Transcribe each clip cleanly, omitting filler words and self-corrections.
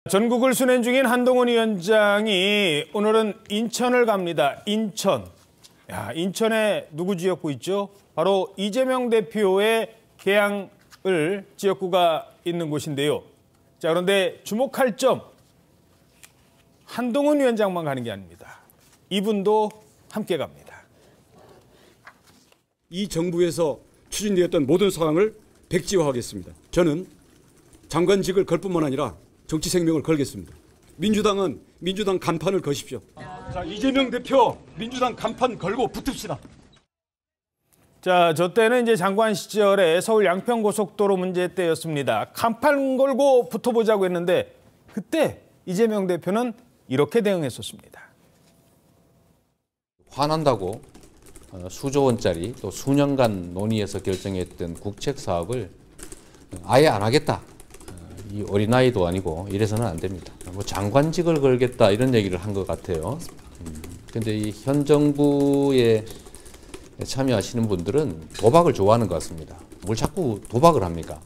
전국을 순회 중인 한동훈 위원장이 오늘은 인천을 갑니다. 인천. 인천에 누구 지역구 있죠? 바로 이재명 대표의 개항을 지역구가 있는 곳인데요. 자, 그런데 주목할 점, 한동훈 위원장만 가는 게 아닙니다. 이분도 함께 갑니다. 이 정부에서 추진되었던 모든 사항을 백지화하겠습니다. 저는 장관직을 걸 뿐만 아니라 정치 생명을 걸겠습니다. 민주당은 민주당 간판을 거십시오. 자, 이재명 대표 민주당 간판 걸고 붙읍시다. 자, 저 때는 이제 장관 시절에 서울 양평고속도로 문제 때였습니다. 간판 걸고 붙어보자고 했는데 그때 이재명 대표는 이렇게 대응했었습니다. 화난다고 수조 원짜리 또 수년간 논의해서 결정했던 국책 사업을 아예 안 하겠다. 이 어린아이도 아니고 이래서는 안 됩니다. 뭐 장관직을 걸겠다 이런 얘기를 한 것 같아요. 그런데 이 현 정부에 참여하시는 분들은 도박을 좋아하는 것 같습니다. 뭘 자꾸 도박을 합니까?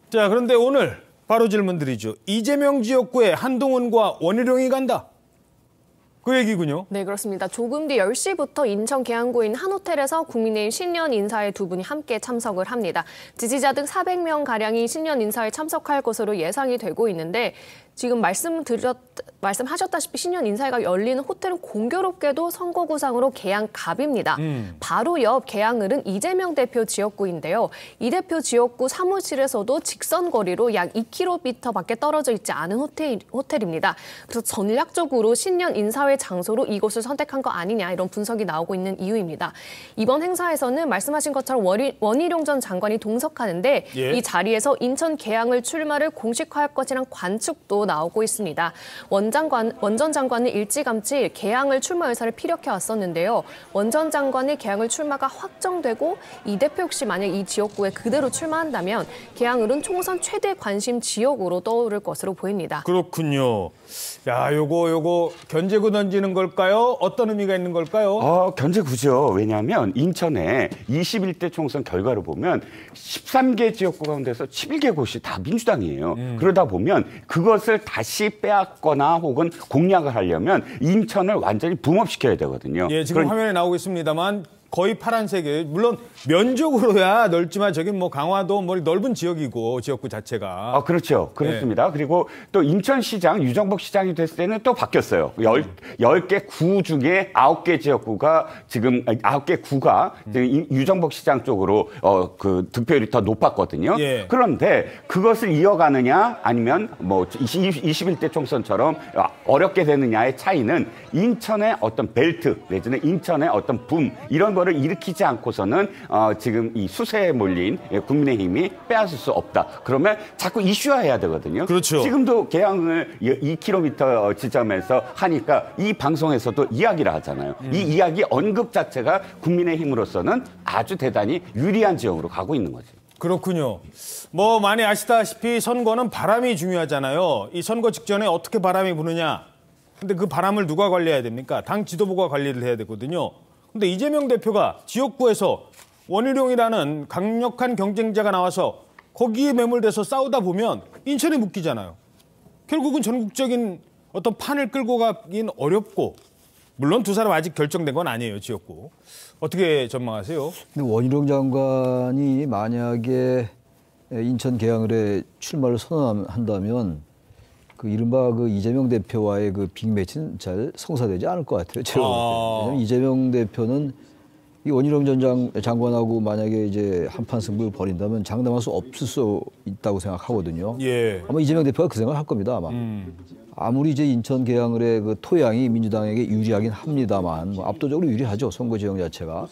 자, 그런데 오늘 바로 질문 드리죠. 이재명 지역구에 한동훈과 원희룡이 간다. 그 얘기군요. 네, 그렇습니다. 조금 뒤 10시부터 인천 계양구인 한 호텔에서 국민의힘 신년 인사에 두 분이 함께 참석을 합니다. 지지자 등 400명가량이 신년 인사에 참석할 것으로 예상이 되고 있는데 지금 말씀하셨다시피 신년 인사회가 열리는 호텔은 공교롭게도 선거구상으로 계양갑입니다. 바로 옆 계양을은 이재명 대표 지역구인데요. 이 대표 지역구 사무실에서도 직선 거리로 약 2km밖에 떨어져 있지 않은 호텔입니다. 그래서 전략적으로 신년 인사회 장소로 이곳을 선택한 거 아니냐 이런 분석이 나오고 있는 이유입니다. 이번 행사에서는 말씀하신 것처럼 원희룡 전 장관이 동석하는데 이 자리에서 인천 계양을 출마를 공식화할 것이란 관측도 나오고 있습니다. 원 전 장관은 일찌감치 계양을 출마 의사를 피력해 왔었는데요. 원 전 장관의 계양을 출마가 확정되고 이 대표 역시 만약 이 지역구에 그대로 출마한다면 계양을은 총선 최대 관심 지역으로 떠오를 것으로 보입니다. 그렇군요. 야, 요거 견제구 던지는 걸까요? 어떤 의미가 있는 걸까요? 견제구죠. 왜냐하면 인천에 21대 총선 결과를 보면 13개 지역구 가운데서 11개 곳이 다 민주당이에요. 그러다 보면 그것을 다시 빼앗거나 혹은 공략을 하려면 인천을 완전히 붕업시켜야 되거든요. 예, 지금 화면에 나오고 있습니다만 거의 파란색이에요. 물론 면적으로야 넓지만 저긴 뭐 강화도 뭐 넓은 지역이고 지역구 자체가. 그렇죠. 그렇습니다. 네. 그리고 또 인천시장 유정복 시장이 됐을 때는 또 바뀌었어요. 10개 구 중에 9개 지역구가 지금 9개 구가 지금 유정복 시장 쪽으로 그 득표율이 더 높았거든요. 예. 그런데 그것을 이어가느냐 아니면 뭐 21대 총선처럼 어렵게 되느냐의 차이는 인천의 어떤 벨트 내지는 인천의 어떤 붐 이런 거를 일으키지 않고서는 지금 이 수세에 몰린 국민의힘이 빼앗을 수 없다. 그러면 자꾸 이슈화해야 되거든요. 그렇죠. 지금도 계양을 2km 지점에서 하니까 이 방송에서도 이야기를 하잖아요. 이 이야기 언급 자체가 국민의힘으로서는 아주 대단히 유리한 지역으로 가고 있는 거죠. 그렇군요. 뭐 많이 아시다시피 선거는 바람이 중요하잖아요. 이 선거 직전에 어떻게 바람이 부느냐. 근데 그 바람을 누가 관리해야 됩니까? 당 지도부가 관리를 해야 되거든요. 근데 이재명 대표가 지역구에서 원희룡이라는 강력한 경쟁자가 나와서 거기에 매몰돼서 싸우다 보면 인천에 묶이잖아요. 결국은 전국적인 어떤 판을 끌고 가긴 어렵고 물론 두 사람 아직 결정된 건 아니에요, 지역구. 어떻게 전망하세요? 근데 원희룡 장관이 만약에 인천 계양을에 출마를 선언한다면 그 이른바 그 이재명 대표와의 그 빅매치는 잘 성사되지 않을 것 같아요. 제가 볼 때. 왜냐면 이재명 대표는 이 원희룡 전 장관하고 만약에 이제 한판 승부를 벌인다면 장담할 수 없을 수 있다고 생각하거든요. 예. 아마 이재명 대표가 그 생각을 할 겁니다. 아마. 아무리 이제 인천 계양을의 그 토양이 민주당에게 유리하긴 합니다만 뭐 압도적으로 유리하죠. 선거 지형 자체가.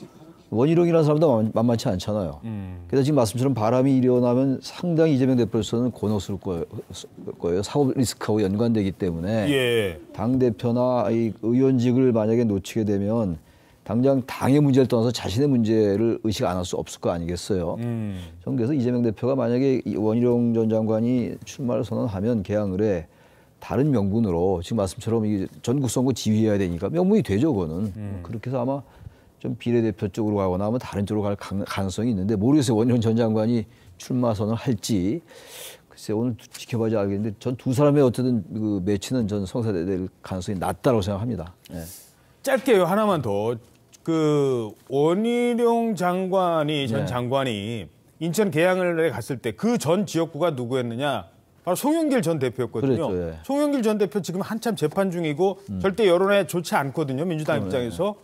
원희룡이라는 사람도 만만치 않잖아요. 그래서 지금 말씀처럼 바람이 일어나면 상당히 이재명 대표로서는 곤혹스러울 거예요. 사법 리스크하고 연관되기 때문에 예. 당대표나 이 의원직을 만약에 놓치게 되면 당장 당의 문제를 떠나서 자신의 문제를 의식 안 할 수 없을 거 아니겠어요. 저는 그래서 이재명 대표가 만약에 원희룡 전 장관이 출마를 선언하면 계양을에 다른 명분으로 지금 말씀처럼 이 전국 선거 지휘해야 되니까 명분이 되죠, 그거는. 그렇게 해서 아마 좀 비례대표 쪽으로 가거나 하면 다른 쪽으로 갈 가능성이 있는데 모르겠어요. 원희룡 전 장관이 출마 선언을 할지. 글쎄 오늘 지켜봐야지 알겠는데 전 두 사람의 어쨌든 그 매치는 전 성사될 가능성이 낮다고 생각합니다. 예. 짧게요. 하나만 더. 그 원희룡 장관이 전 네. 장관이 인천 계양을에 갔을 때 그 전 지역구가 누구였느냐? 바로 송영길 전 대표였거든요. 그렇죠, 예. 송영길 전 대표 지금 한참 재판 중이고 절대 여론에 좋지 않거든요. 민주당 입장에서.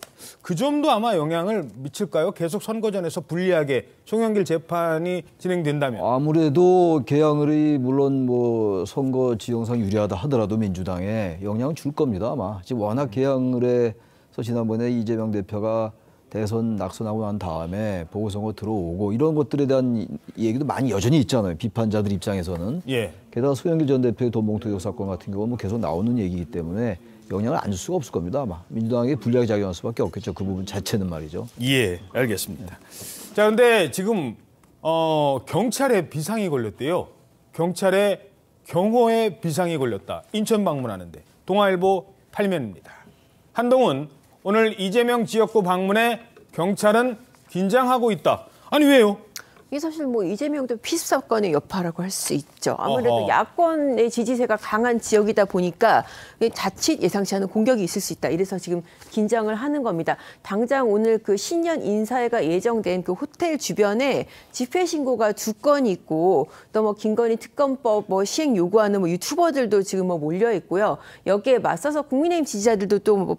그 점도 아마 영향을 미칠까요? 계속 선거전에서 불리하게 송영길 재판이 진행된다면. 아무래도 계양을이 물론 뭐 선거 지형상 유리하다 하더라도 민주당에 영향을 줄 겁니다. 아마 지금 워낙 계양을에서 지난번에 이재명 대표가 대선 낙선하고 난 다음에 보궐선거 들어오고 이런 것들에 대한 얘기도 많이 여전히 있잖아요. 비판자들 입장에서는. 예. 게다가 소영길 전 대표의 돈봉투 사건 같은 경우는 뭐 계속 나오는 얘기이기 때문에 영향을 안 줄 수가 없을 겁니다. 아마 민주당에 불리하게 작용할 수밖에 없겠죠. 그 부분 자체는 말이죠. 예, 알겠습니다. 자, 근데 지금 경찰에 비상이 걸렸대요. 경찰에 경호에 비상이 걸렸다. 인천 방문하는데 동아일보 8면입니다. 한동훈 오늘 이재명 지역구 방문에 경찰은 긴장하고 있다. 아니 왜요? 이게 사실 뭐 이재명도 피습 사건의 여파라고 할 수 있죠. 아무래도 어허. 야권의 지지세가 강한 지역이다 보니까 자칫 예상치 않은 공격이 있을 수 있다. 이래서 지금 긴장을 하는 겁니다. 당장 오늘 그 신년 인사회가 예정된 그 호텔 주변에 집회 신고가 2건이 있고 또 뭐 김건희 특검법 뭐 시행 요구하는 뭐 유튜버들도 지금 뭐 몰려 있고요. 여기에 맞서서 국민의힘 지지자들도 또 뭐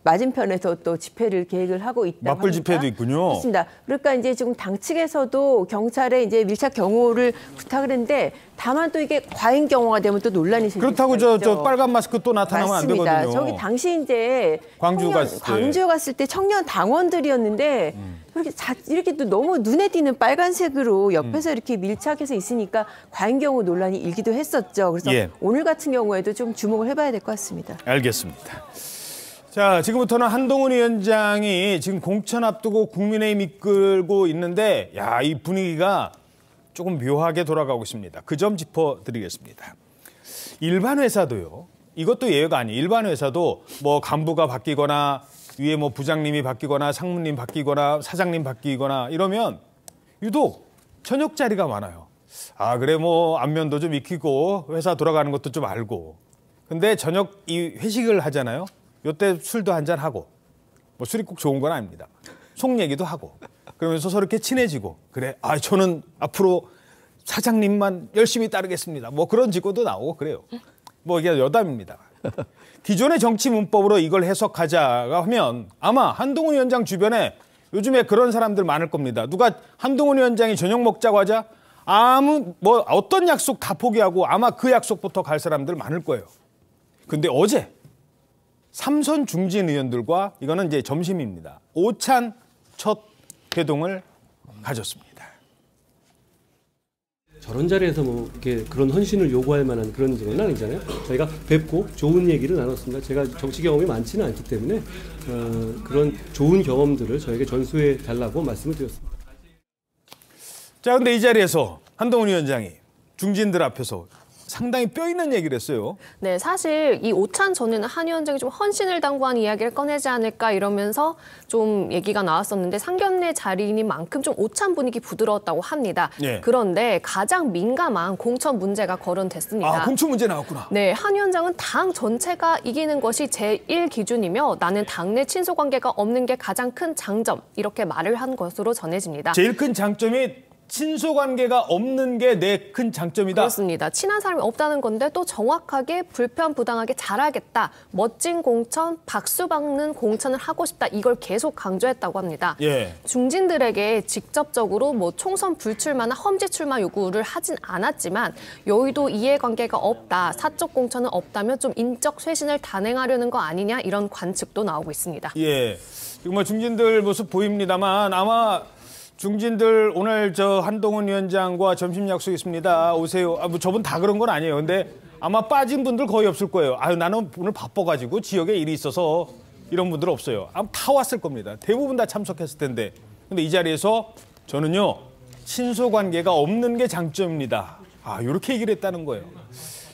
맞은편에서 또 집회를 계획을 하고 있다. 맞불 집회도 있군요. 그렇습니다. 그러니까 이제 지금 당 측에서도 경찰에 이제 밀착 경호를 부탁을 했는데 다만 또 이게 과잉 경호가 되면 또 논란이 생길 그렇다고 수가 저 있죠. 빨간 마스크 또 나타나면 맞습니다. 안 되거든요. 저기 당시 이제 광주 갔을 때. 광주 갔을 때 청년 당원들이었는데 이렇게 또 너무 눈에 띄는 빨간색으로 옆에서 이렇게 밀착해서 있으니까 과잉 경호 논란이 일기도 했었죠. 그래서 예. 오늘 같은 경우에도 좀 주목을 해봐야 될 것 같습니다. 알겠습니다. 자, 지금부터는 한동훈 위원장이 지금 공천 앞두고 국민의힘 이끌고 있는데 야, 이 분위기가 조금 묘하게 돌아가고 있습니다. 그 점 짚어드리겠습니다. 일반 회사도요. 이것도 예외가 아니에요. 일반 회사도 뭐 간부가 바뀌거나 위에 뭐 부장님이 바뀌거나 상무님 바뀌거나 사장님 바뀌거나 이러면 유독 저녁 자리가 많아요. 아, 그래 뭐 안면도 좀 익히고 회사 돌아가는 것도 좀 알고. 근데 저녁 이 회식을 하잖아요. 요때 술도 한잔 하고 뭐 술이 꼭 좋은 건 아닙니다. 속 얘기도 하고 그러면서 서로 이렇게 친해지고 그래 아 저는 앞으로 사장님만 열심히 따르겠습니다. 뭐 그런 직고도 나오고 그래요. 뭐 이게 여담입니다. 기존의 정치 문법으로 이걸 해석하자가 하면 아마 한동훈 위원장 주변에 요즘에 그런 사람들 많을 겁니다. 누가 한동훈 위원장이 저녁 먹자고 하자 아무 뭐 어떤 약속 다 포기하고 아마 그 약속부터 갈 사람들 많을 거예요. 근데 어제 삼선 중진 의원들과 이거는 이제 점심입니다. 오찬 첫 회동을 가졌습니다. 저런 자리에서 뭐 이렇게 그런 헌신을 요구할 만한 그런 적은 아니잖아요. 저희가 뵙고 좋은 얘기를 나눴습니다. 제가 정치 경험이 많지는 않기 때문에 그런 좋은 경험들을 저에게 전수해 달라고 말씀을 드렸습니다. 자, 근데 이 자리에서 한동훈 위원장이 중진들 앞에서 상당히 뼈 있는 얘기를 했어요. 네, 사실 이 오찬 전에는 한 위원장이 좀 헌신을 당부한 이야기를 꺼내지 않을까 이러면서 좀 얘기가 나왔었는데 상견례 자리인 만큼 좀 오찬 분위기 부드러웠다고 합니다. 예. 그런데 가장 민감한 공천 문제가 거론됐습니다. 아, 공천 문제 나왔구나. 네, 한 위원장은 당 전체가 이기는 것이 제1 기준이며 나는 당내 친소 관계가 없는 게 가장 큰 장점 이렇게 말을 한 것으로 전해집니다. 제일 큰 장점이 친소 관계가 없는 게 내 큰 장점이다. 그렇습니다. 친한 사람이 없다는 건데 또 정확하게 불편부당하게 잘하겠다. 멋진 공천, 박수 박는 공천을 하고 싶다. 이걸 계속 강조했다고 합니다. 예. 중진들에게 직접적으로 뭐 총선 불출마나 험지 출마 요구를 하진 않았지만 여의도 이해관계가 없다. 사적 공천은 없다면 좀 인적 쇄신을 단행하려는 거 아니냐 이런 관측도 나오고 있습니다. 예. 지금 뭐 중진들 모습 보입니다만 아마 중진들 오늘 저 한동훈 위원장과 점심 약속 있습니다. 오세요. 아, 뭐 저분 다 그런 건 아니에요. 근데 아마 빠진 분들 거의 없을 거예요. 아유 나는 오늘 바빠가지고 지역에 일이 있어서 이런 분들 없어요. 아마 다 왔을 겁니다. 대부분 다 참석했을 텐데. 근데 이 자리에서 저는요 친소 관계가 없는 게 장점입니다. 아 이렇게 얘기를 했다는 거예요.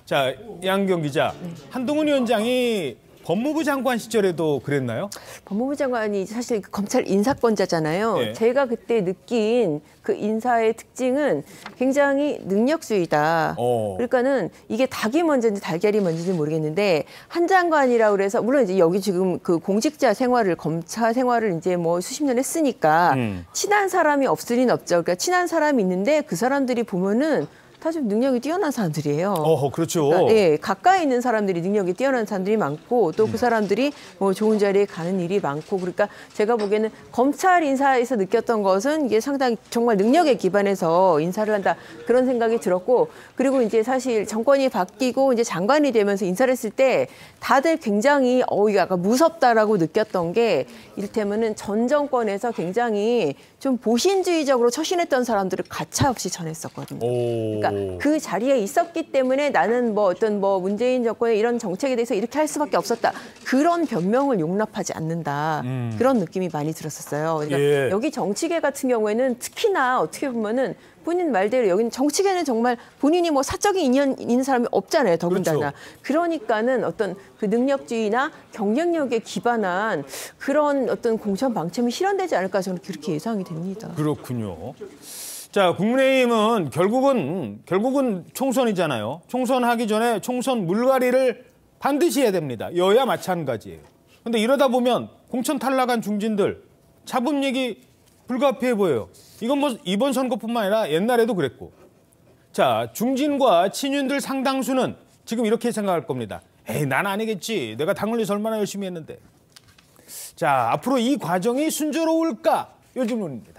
자 양경 기자, 한동훈 위원장이 법무부 장관 시절에도 그랬나요? 법무부 장관이 사실 검찰 인사권자잖아요. 네. 제가 그때 느낀 그 인사의 특징은 굉장히 능력주의다. 그러니까는 이게 닭이 먼저인지 달걀이 먼저인지 모르겠는데 한 장관이라고 그래서 물론 이제 여기 지금 그 공직자 생활을 검찰 생활을 이제 뭐 수십 년 했으니까 친한 사람이 없을 리는 없죠. 그러니까 친한 사람이 있는데 그 사람들이 보면은 다 좀 능력이 뛰어난 사람들이에요. 그렇죠. 그러니까, 예, 가까이 있는 사람들이 능력이 뛰어난 사람들이 많고 또 그 사람들이 뭐 좋은 자리에 가는 일이 많고 그러니까 제가 보기에는 검찰 인사에서 느꼈던 것은 이게 상당히 정말 능력에 기반해서 인사를 한다 그런 생각이 들었고 그리고 이제 사실 정권이 바뀌고 이제 장관이 되면서 인사를 했을 때 다들 굉장히 이게 약간 무섭다라고 느꼈던 게 이를테면은 전 정권에서 굉장히 좀 보신주의적으로 처신했던 사람들을 가차없이 전했었거든요. 그러니까 그 자리에 있었기 때문에 나는 뭐 어떤 뭐 문재인 정권의 이런 정책에 대해서 이렇게 할 수밖에 없었다. 그런 변명을 용납하지 않는다. 그런 느낌이 많이 들었었어요. 그러니까 예. 여기 정치계 같은 경우에는 특히나 어떻게 보면은 본인 말대로 여기는 정치계는 정말 본인이 뭐 사적인 인연 있는 사람이 없잖아요. 더군다나. 그렇죠. 그러니까는 어떤 그 능력주의나 경쟁력에 기반한 그런 어떤 공천 방침이 실현되지 않을까 저는 그렇게 예상이 됩니다. 그렇군요. 자, 국민의힘은 결국은 총선이잖아요. 총선하기 전에 총선 물갈이를 반드시 해야 됩니다. 여야 마찬가지예요. 근데 이러다 보면 공천 탈락한 중진들 잡음얘기 불가피해 보여요. 이건 뭐 이번 선거뿐만 아니라 옛날에도 그랬고. 자, 중진과 친윤들 상당수는 지금 이렇게 생각할 겁니다. 에이, 난 아니겠지. 내가 당을 위해서 얼마나 열심히 했는데. 자, 앞으로 이 과정이 순조로울까? 요 질문입니다.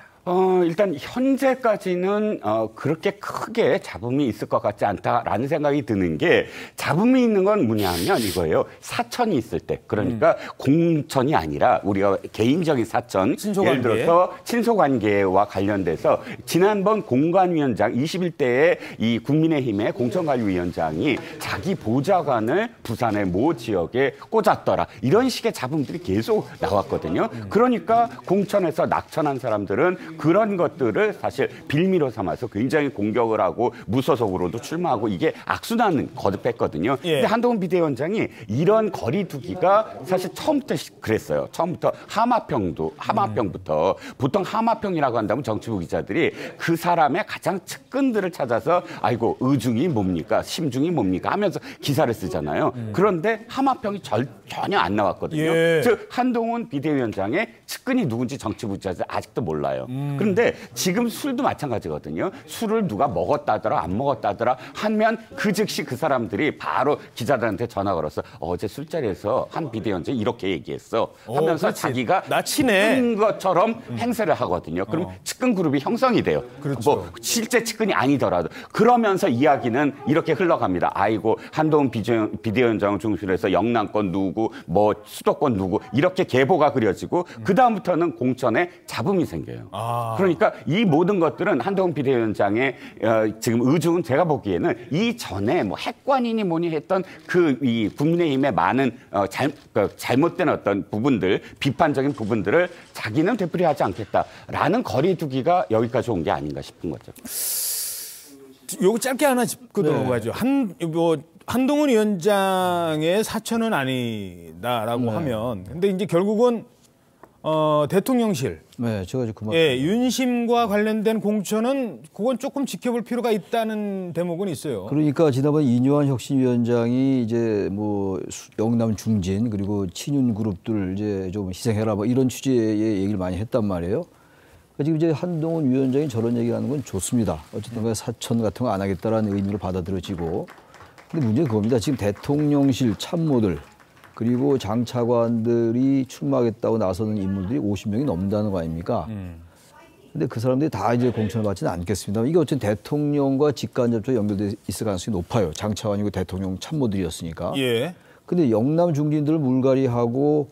일단 현재까지는 그렇게 크게 잡음이 있을 것 같지 않다라는 생각이 드는 게 잡음이 있는 건 뭐냐면 이거예요. 사천이 있을 때 그러니까 공천이 아니라 우리가 개인적인 사천 친소관계. 예를 들어서 친소관계와 관련돼서 지난번 공관위원장 21대의 이 국민의힘의 공천관리위원장이 자기 보좌관을 부산의 모 지역에 꽂았더라. 이런 식의 잡음들이 계속 나왔거든요. 그러니까 공천에서 낙천한 사람들은 그런 것들을 사실 빌미로 삼아서 굉장히 공격을 하고 무소속으로도 출마하고 이게 악순환 거듭했거든요. 예. 근데 한동훈 비대위원장이 이런 거리두기가 사실 처음부터 그랬어요. 처음부터 하마평부터 보통 하마평이라고 한다면 정치부 기자들이 그 사람의 가장 측근들을 찾아서 아이고 의중이 뭡니까 심중이 뭡니까 하면서 기사를 쓰잖아요. 그런데 하마평이 전혀 안 나왔거든요. 예. 즉 한동훈 비대위원장의 측근이 누군지 정치부 기자들 아직도 몰라요. 그런데 지금 술도 마찬가지거든요. 술을 누가 먹었다더라 안 먹었다더라 하면 그 즉시 그 사람들이 바로 기자들한테 전화 걸어서 어제 술자리에서 한 비대위원장이 이렇게 얘기했어 하면서 그렇지. 자기가 나 친해. 측근 것처럼 행세를 하거든요. 그럼 측근 그룹이 형성이 돼요. 그렇죠. 뭐 실제 측근이 아니더라도 그러면서 이야기는 이렇게 흘러갑니다. 아이고 한동훈 비대위원장 중심으로 영남권 누구 뭐 수도권 누구 이렇게 계보가 그려지고 그 다음부터는 공천에 잡음이 생겨요. 그러니까 이 모든 것들은 한동훈 비대위원장의 지금 의중은 제가 보기에는 이전에 뭐 핵관이니 뭐니 했던 이 국민의힘의 많은 잘못된 어떤 부분들 비판적인 부분들을 자기는 되풀이하지 않겠다라는 거리두기가 여기까지 온 게 아닌가 싶은 거죠. 요거 짧게 하나 짚고 넘어가죠. 한동훈 위원장의 사천은 아니다라고 하면 근데 이제 결국은 대통령실 네, 제가 그 말. 예, 윤심과 관련된 공천은 그건 조금 지켜볼 필요가 있다는 대목은 있어요. 그러니까 지난번 이뇨한 혁신위원장이 이제 뭐 영남 중진 그리고 친윤 그룹들 이제 좀 희생해라 뭐 이런 취지의 얘기를 많이 했단 말이에요. 그러니까 지금 이제 한동훈 위원장이 저런 얘기하는 건 좋습니다. 어쨌든 사천 같은 거 안 하겠다라는 의미로 받아들여지고. 근데 문제는 그겁니다. 지금 대통령실 참모들 그리고 장차관들이 출마하겠다고 나서는 인물들이 50명이 넘는다는 거 아닙니까? 근데 그 사람들이 다 이제 공천을 받지는 않겠습니다. 이게 어쨌든 대통령과 직간접적으로 연결돼 있을 가능성이 높아요. 장차관이고 대통령 참모들이었으니까. 예. 근데 영남 중진들을 물갈이하고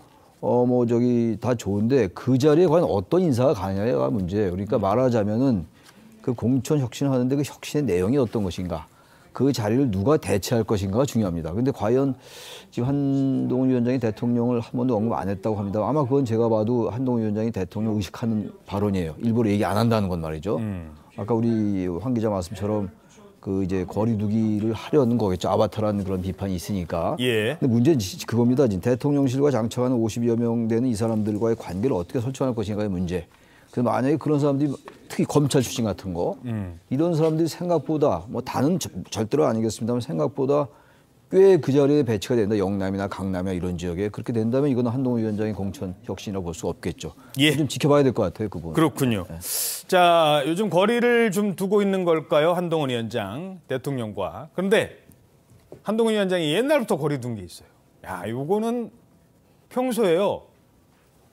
다 좋은데 그 자리에 과연 어떤 인사가 가느냐가 문제예요. 그러니까 말하자면은 그 공천 혁신하는데 그 혁신의 내용이 어떤 것인가. 그 자리를 누가 대체할 것인가가 중요합니다. 그런데 과연 지금 한동훈 위원장이 대통령을 한 번도 언급 안 했다고 합니다. 아마 그건 제가 봐도 한동훈 위원장이 대통령 의식하는 발언이에요. 일부러 얘기 안 한다는 건 말이죠. 아까 우리 황 기자 말씀처럼 그 이제 거리두기를 하려는 거겠죠. 아바타라는 그런 비판이 있으니까. 예. 근데 문제는 그겁니다. 지금 대통령실과 장차관은 50여 명 되는 이 사람들과의 관계를 어떻게 설정할 것인가의 문제. 그래서 만약에 그런 사람들이 특히 검찰 출신 같은 거 이런 사람들이 생각보다 뭐 다는 절대로 아니겠습니다만 생각보다 꽤 그 자리에 배치가 된다. 영남이나 강남이나 이런 지역에 그렇게 된다면 이거는 한동훈 위원장의 공천 혁신이라고 볼 수 없겠죠. 예. 좀 지켜봐야 될 것 같아요. 그 부분. 그렇군요. 자, 요즘 거리를 좀 두고 있는 걸까요? 한동훈 위원장 대통령과. 그런데 한동훈 위원장이 옛날부터 거리 둔 게 있어요. 야, 요거는 평소에요.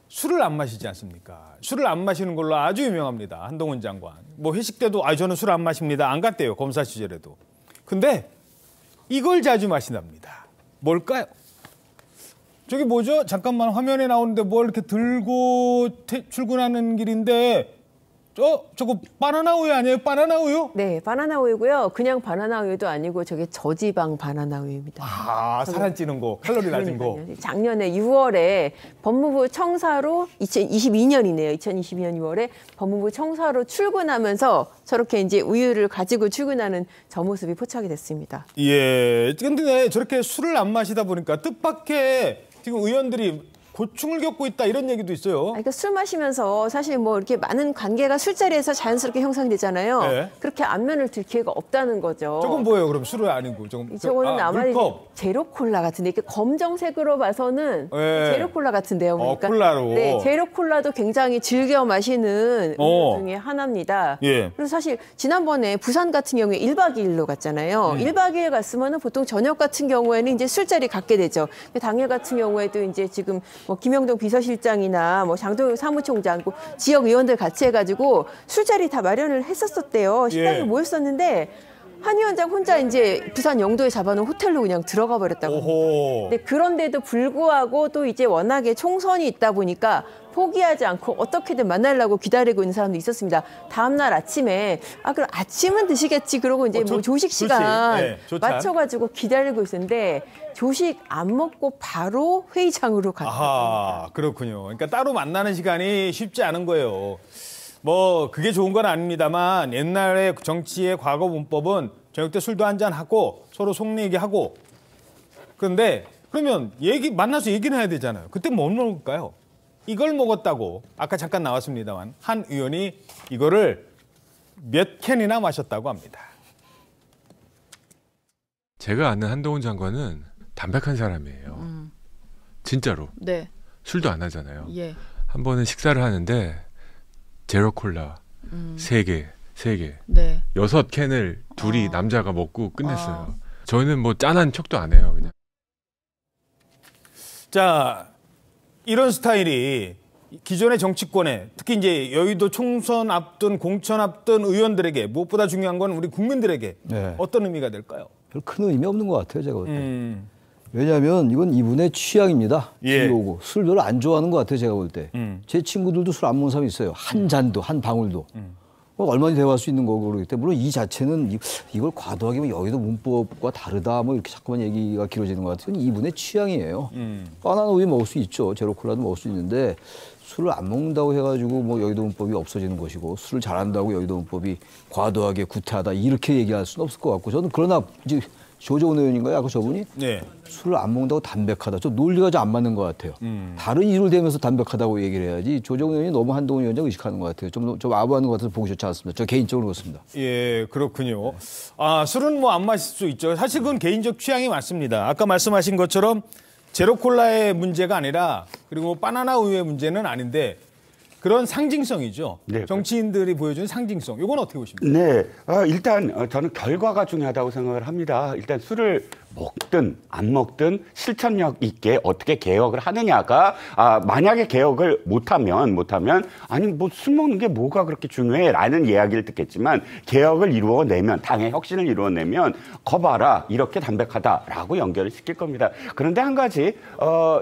술을 안 마시지 않습니까? 술을 안 마시는 걸로 아주 유명합니다. 한동훈 장관. 뭐 회식 때도 저는 술 안 마십니다. 안 갔대요. 검사 시절에도. 근데 이걸 자주 마신답니다. 뭘까요? 저기 뭐죠? 잠깐만 화면에 나오는데 뭘 이렇게 들고 출근하는 길인데 저거 바나나 우유 아니에요? 바나나 우유? 네, 바나나 우유고요. 그냥 바나나 우유도 아니고 저게 저지방 바나나 우유입니다. 아, 살 안 찌는 거, 칼로리 낮은 거. 작년에 6월에 법무부 청사로 2022년이네요. 2022년 6월에 법무부 청사로 출근하면서 저렇게 이제 우유를 가지고 출근하는 저 모습이 포착이 됐습니다. 예. 근데 저렇게 술을 안 마시다 보니까 뜻밖의 지금 의원들이 고충을 겪고 있다 이런 얘기도 있어요. 그러니까 술 마시면서 사실 뭐 이렇게 많은 관계가 술자리에서 자연스럽게 형성되잖아요. 네. 그렇게 안면을 들 기회가 없다는 거죠. 저건 뭐예요? 그럼 술은 아니고 저거는 아마 물컵. 제로 콜라 같은데 이렇게 검정색으로 봐서는 네. 제로 콜라 같은데요. 그러니까 콜라로. 네, 제로 콜라도 굉장히 즐겨 마시는 음료 중에 하나입니다. 예. 그래서 사실 지난번에 부산 같은 경우에 1박 2일로 갔잖아요. 1박 2일 갔으면은 보통 저녁 같은 경우에는 이제 술자리 갖게 되죠. 당일 같은 경우에도 이제 지금 뭐 김영동 비서실장이나 뭐 장동영 사무총장, 지역 의원들 같이 해가지고 술자리 다 마련을 했었대요. 식당에 예. 모였었는데 한 위원장 혼자 이제 부산 영도에 잡아놓은 호텔로 그냥 들어가 버렸다고. 오호. 근데 그런데도 불구하고 또 이제 워낙에 총선이 있다 보니까 포기하지 않고 어떻게든 만나려고 기다리고 있는 사람도 있었습니다. 다음 날 아침에 그럼 아침은 드시겠지 그러고 이제 뭐 조식 시간 네, 맞춰가지고 기다리고 있었는데 조식 안 먹고 바로 회의장으로 갔다. 아하, 그렇군요. 그러니까 따로 만나는 시간이 쉽지 않은 거예요. 뭐 그게 좋은 건 아닙니다만 옛날에 정치의 과거 문법은 저녁 때 술도 한잔 하고 서로 속 얘기하고 그런데 그러면 만나서 얘기는 해야 되잖아요. 그때 뭐 먹을까요? 이걸 먹었다고 아까 잠깐 나왔습니다만 한 의원이 이거를 몇 캔이나 마셨다고 합니다. 제가 아는 한동훈 장관은 담백한 사람이에요. 진짜로. 네. 술도 안 하잖아요. 예. 한 번은 식사를 하는데 제로 콜라 3개. 네. 6캔을 둘이 남자가 먹고 끝냈어요. 저희는 뭐 짠한 척도 안 해요. 그냥. 자, 이런 스타일이 기존의 정치권에 특히 이제 여의도 총선 앞둔 공천 앞둔 의원들에게 무엇보다 중요한 건 우리 국민들에게 네. 어떤 의미가 될까요? 별 큰 의미 없는 것 같아요, 제가 볼 때. 왜냐하면 이건 이분의 취향입니다. 예. 술 별로 안 좋아하는 것 같아요, 제가 볼 때. 제 친구들도 술 안 먹는 사람이 있어요. 한 잔도, 한 방울도. 얼마나 대화할 수 있는 거고 그러기 때문에 물론 이 자체는 이걸 과도하게 여의도 문법과 다르다 뭐 이렇게 자꾸만 얘기가 길어지는 것 같아요. 이분의 취향이에요. 바나나 우유 먹을 수 있죠. 제로 콜라도 먹을 수 있는데 술을 안 먹는다고 해가지고 뭐 여의도 문법이 없어지는 것이고 술을 잘한다고 여의도 문법이 과도하게 구태하다 이렇게 얘기할 수는 없을 것 같고 저는 그러나 이제 조정훈 의원인가요? 아까 저분이 네. 술을 안 먹는다고 담백하다. 저 논리가 좀 안 맞는 것 같아요. 다른 이유를 대면서 담백하다고 얘기를 해야지. 조정훈 의원이 너무 한동훈 위원장 의식하는 것 같아요. 좀 아부하는 것 같아서 보기 좋지 않습니다. 저 개인적으로 그렇습니다. 예, 그렇군요. 술은 뭐 안 마실 수 있죠. 사실 그건 개인적 취향이 맞습니다. 아까 말씀하신 것처럼 제로콜라의 문제가 아니라 그리고 바나나 우유의 문제는 아닌데 그런 상징성이죠. 네. 정치인들이 보여주는 상징성. 이건 어떻게 보십니까? 네, 일단 저는 결과가 중요하다고 생각을 합니다. 일단 술을 먹든 안 먹든 실천력 있게 어떻게 개혁을 하느냐가 만약에 개혁을 못하면 아니 뭐 술 먹는 게 뭐가 그렇게 중요해라는 이야기를 듣겠지만 개혁을 이루어내면 당의 혁신을 이루어내면 거봐라 이렇게 담백하다라고 연결을 시킬 겁니다. 그런데 한 가지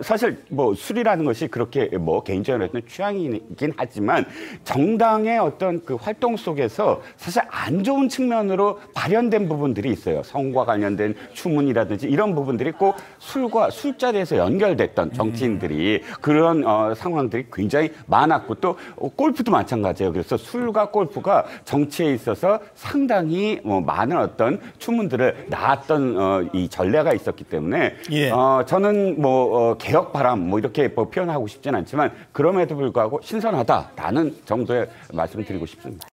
사실 뭐 술이라는 것이 그렇게 뭐 개인적인 어떤 취향이긴 하지만 정당의 어떤 그 활동 속에서 사실 안 좋은 측면으로 발현된 부분들이 있어요. 성과 관련된 추문이라 부분이라든지 이런 부분들이 꼭 술과 술자리에서 연결됐던 정치인들이 그런 상황들이 굉장히 많았고 또 골프도 마찬가지예요. 그래서 술과 골프가 정치에 있어서 상당히 많은 어떤 추문들을 낳았던 이 전례가 있었기 때문에 예. 저는 개혁 바람 이렇게 표현하고 싶진 않지만 그럼에도 불구하고 신선하다라는 정도의 말씀을 드리고 싶습니다.